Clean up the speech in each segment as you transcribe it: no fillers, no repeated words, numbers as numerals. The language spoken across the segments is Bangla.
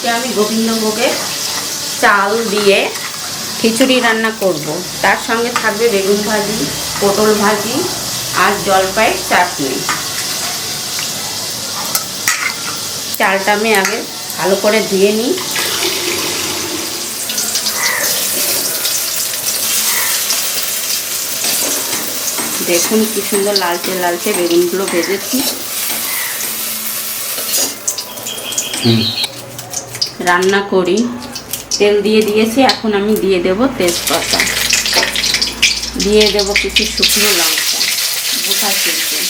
আজকে আমি গোবিন্দভোগের চাল দিয়ে খিচুড়ি রান্না করব। তার সঙ্গে থাকবে বেগুন ভাজি, পটল ভাজি আর জলপাইয়ের চাটনি। চালটা আমি আগে ভালো করে ধুয়ে নিই। দেখুন কি সুন্দর লালচে লালচে বেগুনগুলো ভেজেছি। রান্না করি, তেল দিয়ে দিয়েছি। এখন আমি দিয়ে দেব তেজপাতা, দিয়ে দেব কিছু শুকনো লঙ্কা গোটা চিড়ে,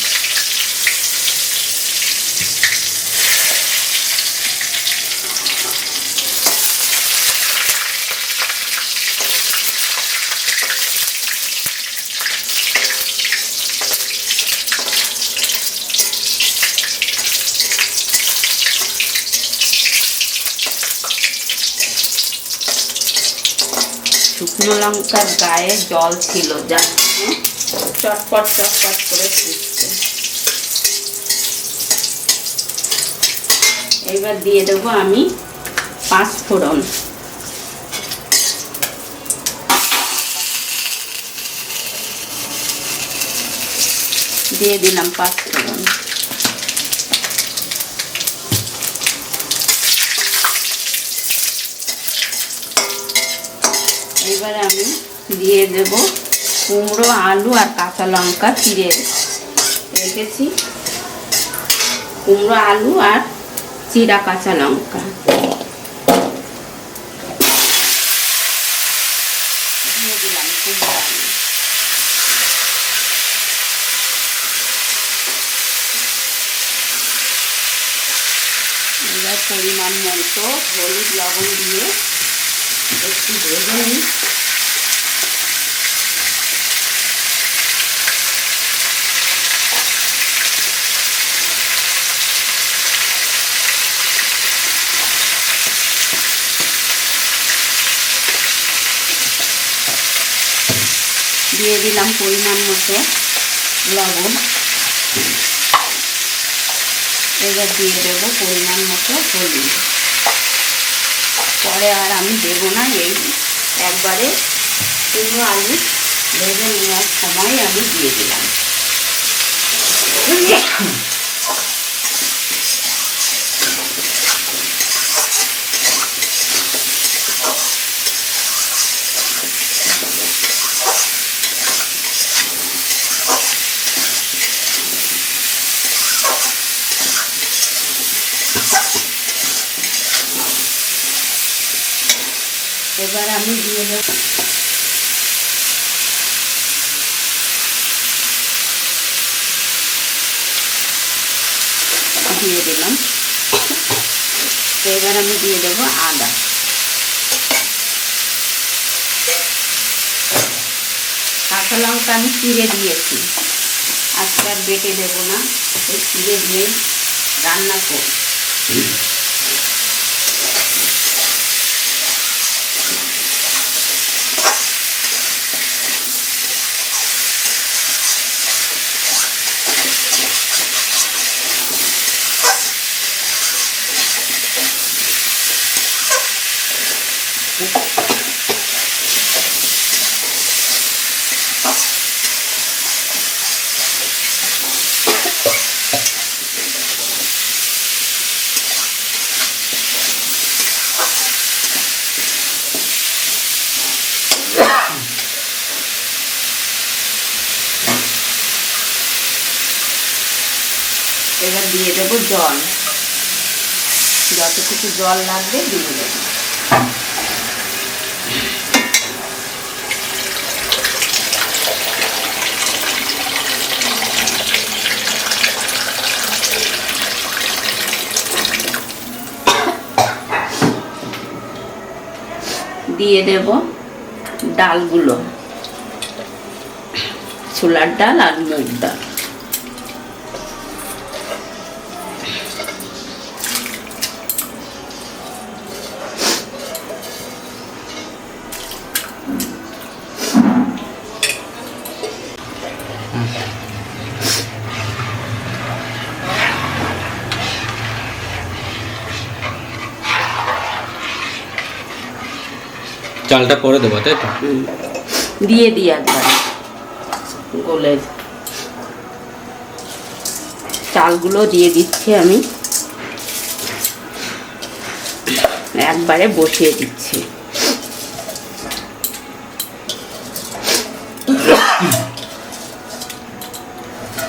শুকনো লঙ্কার গায়ে জল ছিল, যার জন্য চটপট চটপট করে ফুটছে। এবার দিয়ে দেবো আমি 5 ফোড়ন, দিয়ে দিলাম 5 ফোড়ন। এবারে আমি দিয়ে দেব কুমড়ো, আলু আর কাঁচা লঙ্কা চিড়ে রেখেছি। কুমড়ো, আলু আর চিড়া কাঁচা লঙ্কা দিয়ে দিলাম। কুমড়ো, আলু এবার পরিমাণ মতো হলুদ লবণ দিয়ে একটু ভেজে নিই। দিয়ে দিলাম পরিমাণ মতো লবণ। এবার দিয়ে দেবো পরিমাণ মতো হলুদ। পরে আর আমি দেবো না, এই একবারে কুমড়ো আলু ভেজে নেওয়ার সময় আমি দিয়ে দিলাম। এবার আমি দিয়ে দেব দিয়ে দিলাম। এবার আমি দিয়ে দেব আদা, কাঁচা লঙ্কা আমি চিড়ে দিয়েছি, আজকে আর বেটে দেবো না, চিড়ে দিয়ে রান্না করব। এবার দিয়ে দেবো জল, যতটুকু জল লাগবে দিয়ে দেবো। দিয়ে দেব ডালগুলো, ছোলার ডাল আর মুগ ডাল। চালটা পরে দেবো, তাই তো? দিয়ে দিই একবার গলে। চালগুলো দিয়ে দিচ্ছি আমি, একবারে বসিয়ে দিচ্ছি।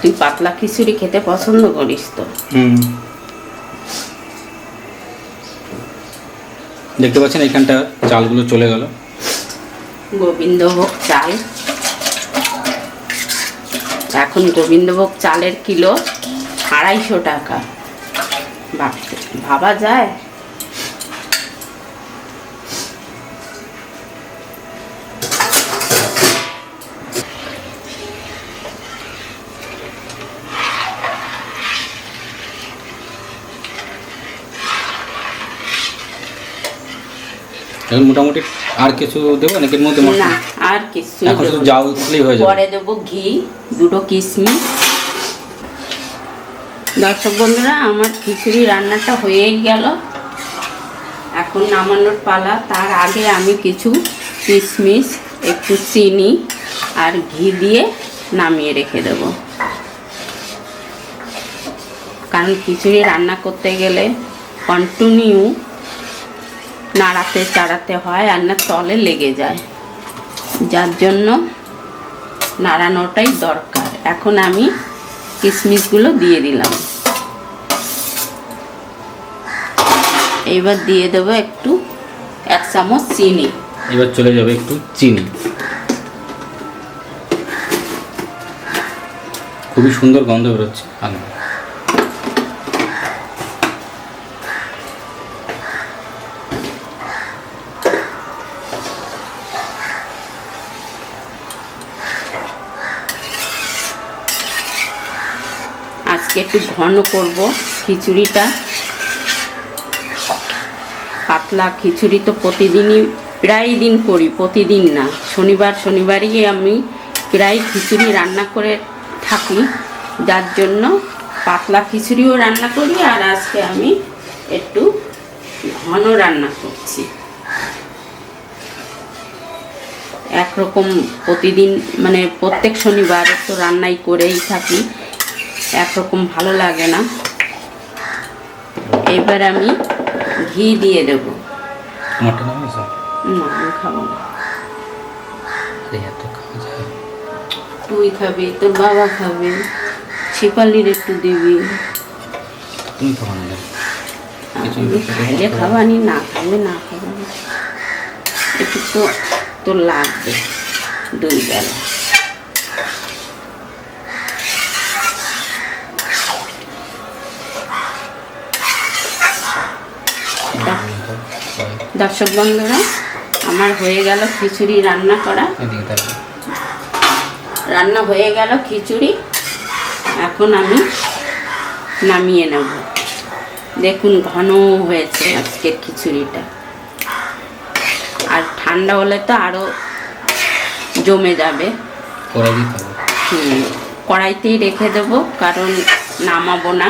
তুই পাতলা খিচুড়ি খেতে পছন্দ করিস তো? দেখতে পাচ্ছেন এখানটা চালগুলো চলে গেল। গোবিন্দভোগ চাল, এখন গোবিন্দভোগ চালের কিলো 250 টাকা। ভাবা যায়? এখন মোটামুটি আর কিছু দেবো নাকি এর মধ্যে? না, আর কিছু এখন শুধু জাল দিলেই হয়ে যাবে। পরে দেবো ঘি, 2 কিশমিশ। দর্শক বন্ধুরা, আমার খিচুড়ি রান্নাটা হয়েই গেল, এখন নামানোর পালা। তার আগে আমি কিছু কিশমিশ, একটু চিনি আর ঘি দিয়ে নামিয়ে রেখে দেব। কারণ খিচুড়ি রান্না করতে গেলে কন্টিনিউ নাড়াতে চাড়াতে হয়, আর না তলে লেগে যায়, যার জন্য নাড়ানোটাই দরকার। এখন আমি কিশমিশগুলো দিয়ে দিলাম। এইবার দিয়ে দেবো একটু 1 চামচ চিনি। এবার চলে যাবে একটু চিনি। খুবই সুন্দর গন্ধ বেরোচ্ছে। আজকে একটু ঘন করব খিচুড়িটা। পাতলা খিচুড়ি তো প্রতিদিনই, প্রায় দিন করি, প্রতিদিন না, শনিবারই আমি প্রায় খিচুড়ি রান্না করে থাকি, যার জন্য পাতলা খিচুড়িও রান্না করি। আর আজকে আমি একটু ঘন রান্না করছি। একরকম প্রতিদিন মানে প্রত্যেক শনিবার তো রান্নাই করেই থাকি, একরকম ভালো লাগে না। এবার আমি ঘি দিয়ে দেবো। না, আমি খাবো না। তুই খাবি, তোর বাবা খাবে, শিপালির একটু দিবি। খাইলে খাবানি, না খাইলে না খাবানি। একটু তো তোর লাগবে 2 বেলা। দর্শক বন্ধুরা, আমার হয়ে গেল খিচুড়ি রান্না করা। রান্না হয়ে গেল খিচুড়ি, এখন আমি নামিয়ে নেব। দেখুন ঘন হয়েছে আজকের খিচুড়িটা, আর ঠান্ডা হলে তো আরো জমে যাবে। কড়াইতেই রেখে দেবো, কারণ নামাবো না।